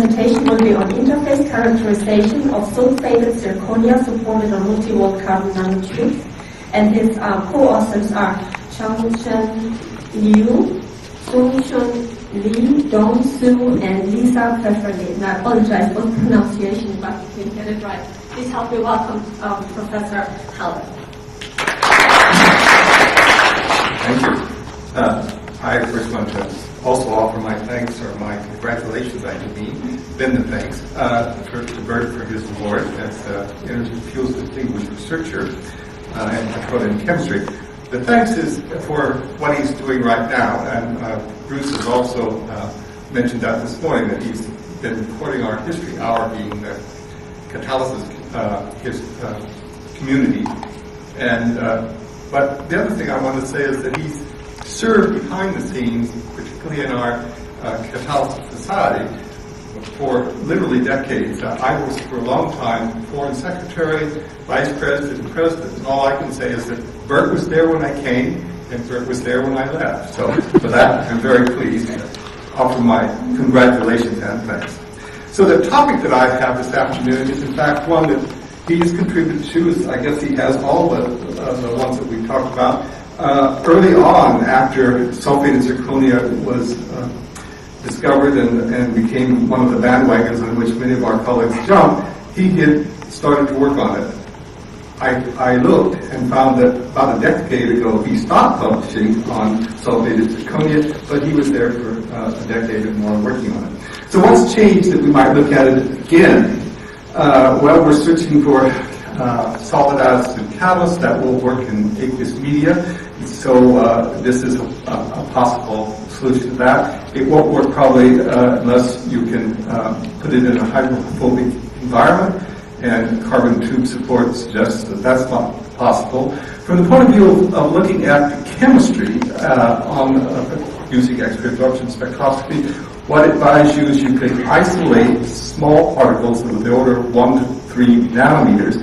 presentation will be on interface characterization of sulfated zirconia supported on multi-wall carbon nanotubes, and his co-authors are Changchun Liu, Sungchun Li, Dong Su, and Lisa Pfefferle. And I apologize for the pronunciation, but we get it right. Please help me welcome Professor Howard. Thank you. I first want to also offer my thanks or my congratulations, I mean, the thanks to Burt for his award as Energy Fuels Distinguished Researcher in petroleum chemistry. The thanks is for what he's doing right now, and Bruce has also mentioned that this morning, that he's been recording our history hour, being the Catalysis his community. And but the other thing I want to say is that he's served behind the scenes, particularly in our Catalysis Society, for literally decades. I was for a long time Foreign Secretary, Vice President, and President, and all I can say is that Burt was there when I came, and Burt was there when I left. So for that, I'm very pleased to offer my congratulations and thanks. So the topic that I have this afternoon is in fact one that he's contributed to. I guess he has all the ones that we've talked about. Early on, after sulfated zirconia was discovered and became one of the bandwagons on which many of our colleagues jumped, he had started to work on it. I looked and found that about a decade ago he stopped publishing on sulfated zirconia, but he was there for a decade and more working on it. So what's changed that we might look at it again? Well, we're searching for solid acid catalysts that will work in aqueous media. So this is a possible solution to that. It won't work probably unless you can put it in a hydrophobic environment, and carbon tube support suggests that that's not possible. From the point of view of looking at the chemistry on using X-ray absorption spectroscopy, what it advises you is you can isolate small particles of the order of 1 to 3 nanometers,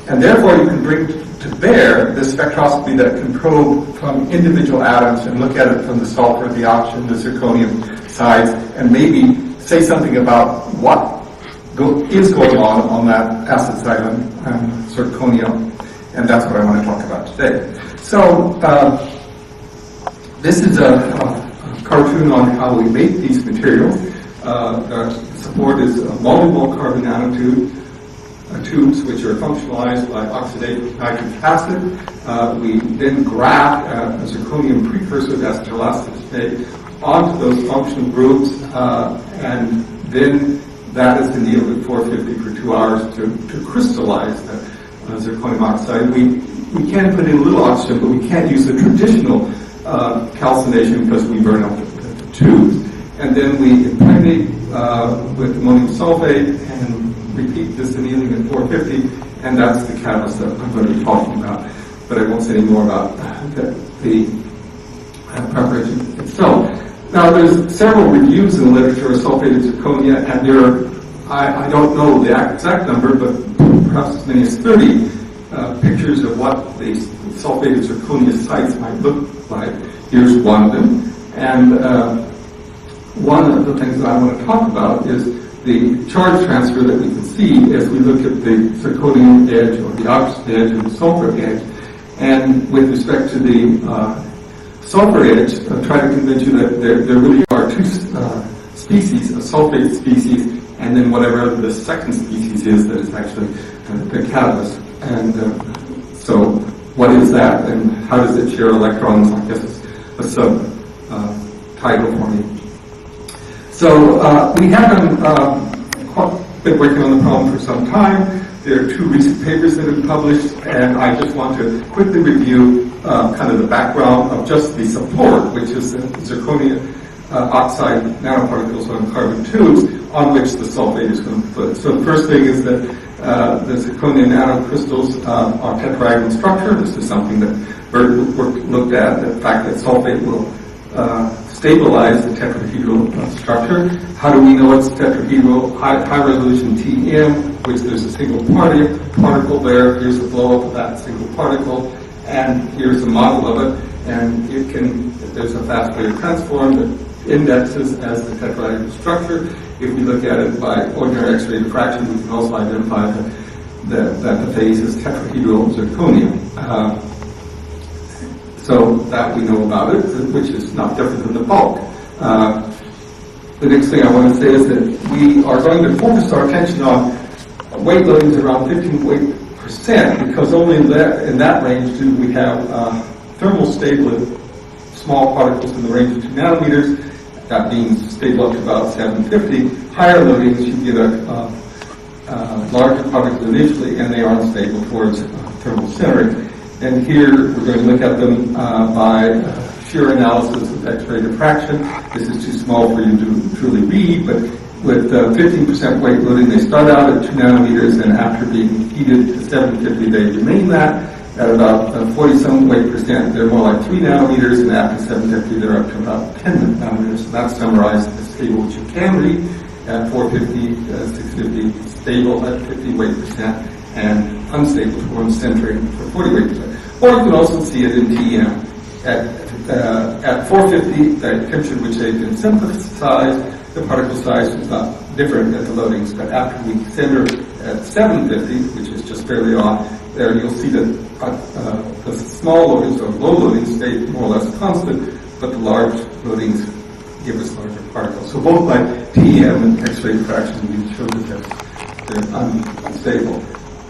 and therefore you can bring to bear this spectroscopy that can probe from individual atoms and look at it from the sulfur, the oxygen, the zirconium sides, and maybe say something about what is going on that acid side and zirconium, and that's what I want to talk about today. So this is a cartoon on how we make these materials. The support is multi-wall carbon nanotube tubes, which are functionalized by oxidative nitric acid. We then graft a zirconium precursor, that's gelatinate, onto those functional groups, and then that is annealed at 450 for 2 hours to crystallize the zirconium oxide. We can put in a little oxygen, but we can't use the traditional calcination because we burn up the tubes. And then we impregnate with ammonium sulfate and repeat this annealing at 450, and that's the catalyst that I'm going to be talking about. But I won't say any more about the preparation itself. Now, there's several reviews in the literature of sulfated zirconia, and there are, I don't know the exact number, but perhaps as many as 30 pictures of what the sulfated zirconia sites might look like. Here's one of them. And one of the things that I want to talk about is the charge transfer that we can see as we look at the zirconium edge or the oxygen edge and the sulfur edge. And with respect to the sulfur edge, try to convince you that there really are two species, a sulfate species, and then whatever the second species is that is actually the catalyst. And so what is that, and how does it share electrons? I guess it's a sub-title for me. So we have been working on the problem for some time. There are 2 recent papers that have been published, and I just want to quickly review kind of the background of just the support, which is the zirconia oxide nanoparticles on carbon tubes on which the sulfate is going to be put. So the first thing is that the zirconia nanocrystals are tetrahedral structure. This is something that Burt looked at, the fact that sulfate will stabilize the tetrahedral structure. How do we know it's tetrahedral? High resolution TM, which there's a single particle there. Here's a blow up of that single particle, and here's a model of it. And it can, there's a fast Fourier transform that indexes as the tetrahedral structure, if we look at it by ordinary X-ray diffraction, we can also identify that the phase is tetrahedral zirconia. So that we know about it, which is not different than the bulk. The next thing I want to say is that we are going to focus our attention on weight loadings around 15% because only in that range do we have thermal stable small particles in the range of 2 nanometers. That means stable up to about 750. Higher loadings, you get a larger particle initially, and they are unstable towards thermal centering. And here we're going to look at them by shear analysis of X-ray diffraction. This is too small for you to truly read, but with 15% weight loading, they start out at 2 nanometers, and after being heated to 750, they remain that. At about 40-some weight percent, they're more like 3 nanometers, and after 750, they're up to about 10 nanometers. And that's summarized as stable, which you can read at 450, 650, stable at 50 weight percent, and unstable towards centering for 40 weight percent. Or you can also see it in TEM. At 450, the temperature at which they've been synthesized, the particle size is not different at the loadings, but after we center at 750, which is just barely on, there you'll see that the small loadings or low loadings stay more or less constant, but the large loadings give us larger particles. So both by TEM and X-ray diffraction, we show that they're unstable.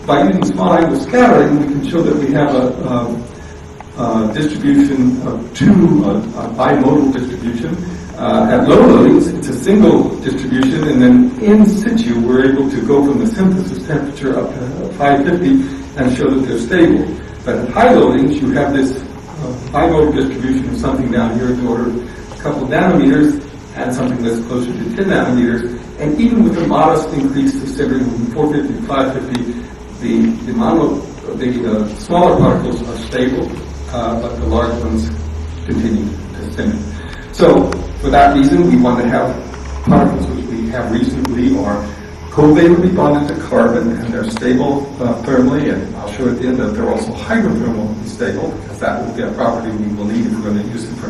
By using small angle scattering, we can show that we have a distribution of two, a bimodal distribution. At low loadings, it's a single distribution, and then in situ, we're able to go from the synthesis temperature up to 550 and show that they're stable. But at high loadings, you have this bimodal distribution of something down here in the order of a couple of nanometers and something that's closer to 10 nanometers. And even with a modest increase of centering from 450 to 550, the smaller particles are stable, but the large ones continue to center. So, for that reason, we want to have particles which we have reasonably are covalently bonded to carbon, and they're stable thermally, and I'll show at the end that they're also hydrothermally stable, because that will be a property we will need if we're going to use it for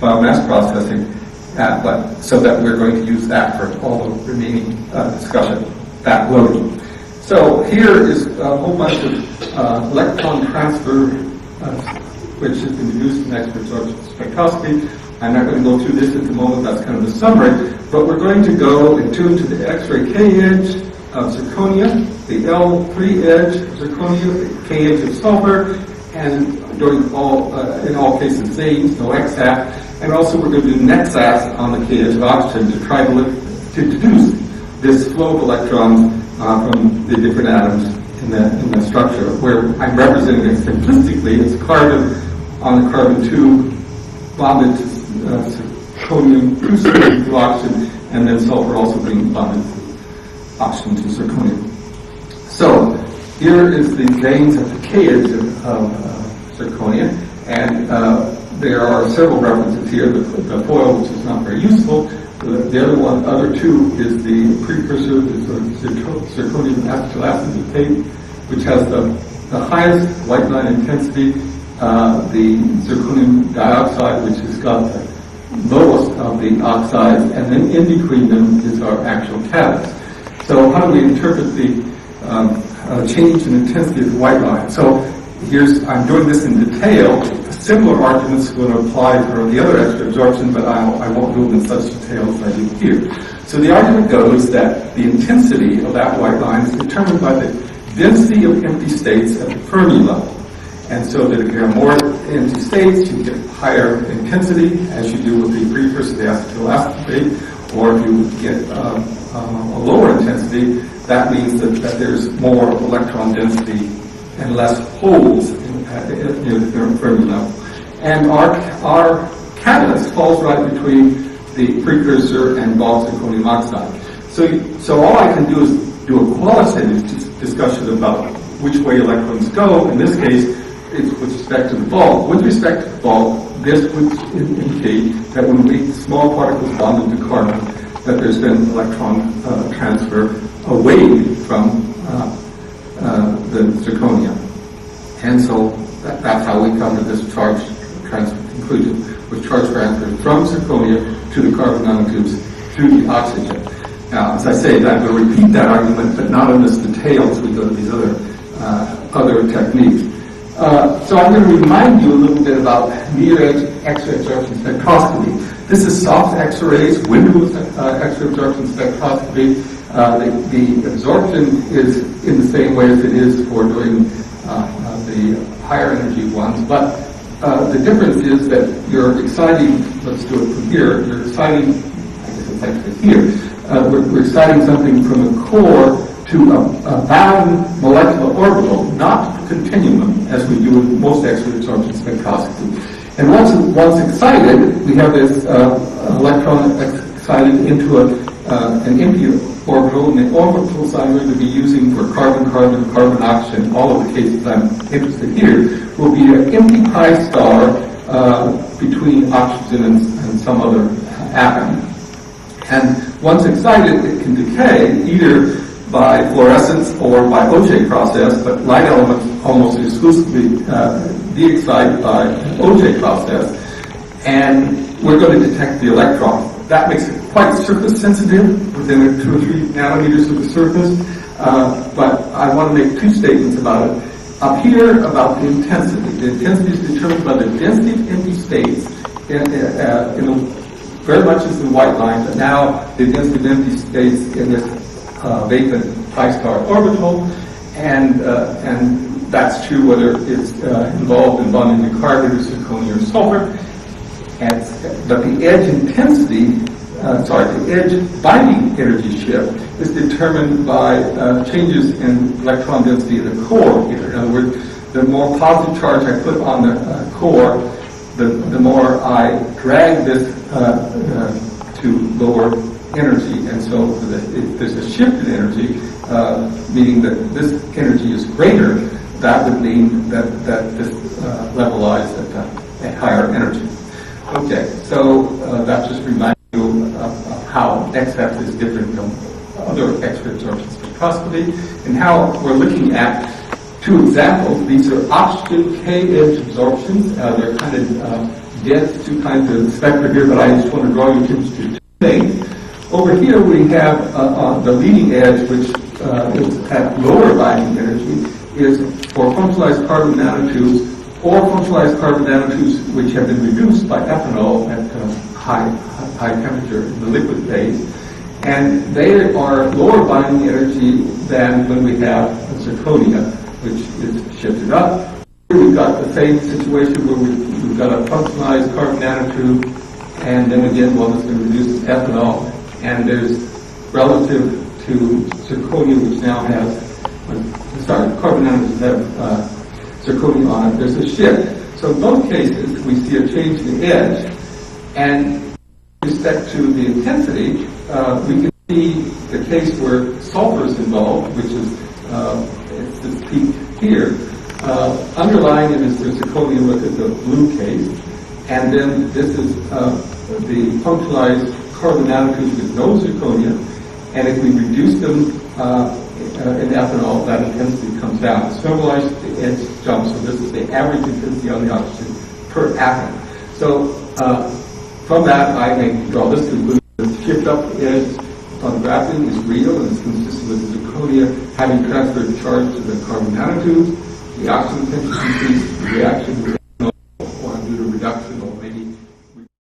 biomass processing, but so that we're going to use that for all the remaining discussion, that loading. So here is a whole bunch of electron transfer, which has been used in X-ray absorption spectroscopy. I'm not going to go through this at the moment, that's kind of the summary, but we're going to go and tune to the X-ray K edge of zirconia, the L3 edge of zirconia, the K edge of sulfur, and in all cases zanes, no XAF, and also we're going to do NEXAS on the K edge of oxygen to try to deduce this flow of electrons from the different atoms in the structure, where I'm representing it simplistically as carbon on the carbon 2 bonded to zirconium to oxygen, and then sulfur also being bonded to oxygen to zirconium. So here is the veins at the K edge of zirconia, and there are several references here. The foil, which is not very useful. The other two is the precursor, the zirconium acetyl acetate, which has the highest white line intensity, the zirconium dioxide, which has got the lowest of the oxides, and then in between them is our actual catalyst. So how do we interpret the change in intensity of the white line? So I'm doing this in detail. Similar arguments would apply for the other X-ray absorption, but I won't do them in such detail as I do here. So the argument goes that the intensity of that white line is determined by the density of empty states at the Fermi level. And so that if you have more empty states, you get higher intensity, as you do with the precursor, the acetyl acetate, or if you get a lower intensity, that means that there's more electron density and less holes near the Fermi level. And our catalyst falls right between the precursor and bulk zirconium oxide. So all I can do is do a qualitative discussion about which way electrons go. In this case, it's with respect to the bulk. With respect to the bulk, this would indicate that when we small particles bonded to carbon, that there's been electron transfer away from the zirconia. And so that's how we come to this charge transfer conclusion, with charge transfer from zirconia to the carbon nanotubes through the oxygen. Now, as I say, I'm going to repeat that argument, but not in this detail as we go to these other techniques. So I'm going to remind you a little bit about near-edge X-ray absorption spectroscopy. This is soft X-rays, windowless X-ray absorption spectroscopy. The absorption is in the same way as it is for doing the higher energy ones, but the difference is that you're exciting, let's do it from here, you're exciting, I guess it's actually here, we're exciting something from a core to a bound molecular orbital, not a continuum, as we do in most X-ray absorption spectroscopy. And once excited, we have this electron excited into an empty orbital, and the orbitals I'm going to be using for carbon-carbon, carbon-oxygen, all of the cases I'm interested here, will be an empty pi star between oxygen and some other atom. And once excited, it can decay either by fluorescence or by OJ process, but light elements almost exclusively de-excite by OJ process. And we're going to detect the electron. That makes it quite surface sensitive within 2 or 3 nanometers of the surface. But I want to make 2 statements about it. Up here, about the intensity. The intensity is determined by the density of empty states, very much as the white line, but now the density of empty states in this vacant pi star orbital, and that's true whether it's involved in bonding to carbon or zirconia or sulfur. But the edge intensity, the edge binding energy shift is determined by changes in electron density of the core here. In other words, the more positive charge I put on the core, the more I drag this to lower energy. And so if there's a shift in energy, meaning that this energy is greater, that would mean that this levelized at higher energy. Okay, so that just reminds you of how XF is different from other X-ray absorption spectroscopy, and how we're looking at 2 examples. These are oxygen K-edge absorptions. They're kind of dense, 2 kinds of spectra here, but I just want to draw your attention to 2 things. Over here we have the leading edge, which is at lower binding energy, is for functionalized carbon nanotubes or functionalized carbon nanotubes which have been reduced by ethanol at high temperature in the liquid phase. And they are lower binding energy than when we have zirconia, which is shifted up. Here we've got the same situation where we've got a functionalized carbon nanotube, and then again one that's been reduced to ethanol, and there's relative to zirconia, which now has, carbon nanotubes have zirconia on it, there's a shift. So in both cases, we see a change in the edge, and with respect to the intensity, we can see the case where sulfur is involved, which is it's this peak here. Underlying it is the zirconia, look at the blue case, and then this is the functionalized carbon nanotubes with no zirconia, and if we reduce them in ethanol, that intensity comes down. It's normalized, the edge jumps, so this is the average intensity on the oxygen per atom. So from that, I may draw this conclusion. The shift up the edge on graphene is real, and it's consistent with the zirconia having transferred charge to the carbon nanotubes. The oxygen tension increase, the reaction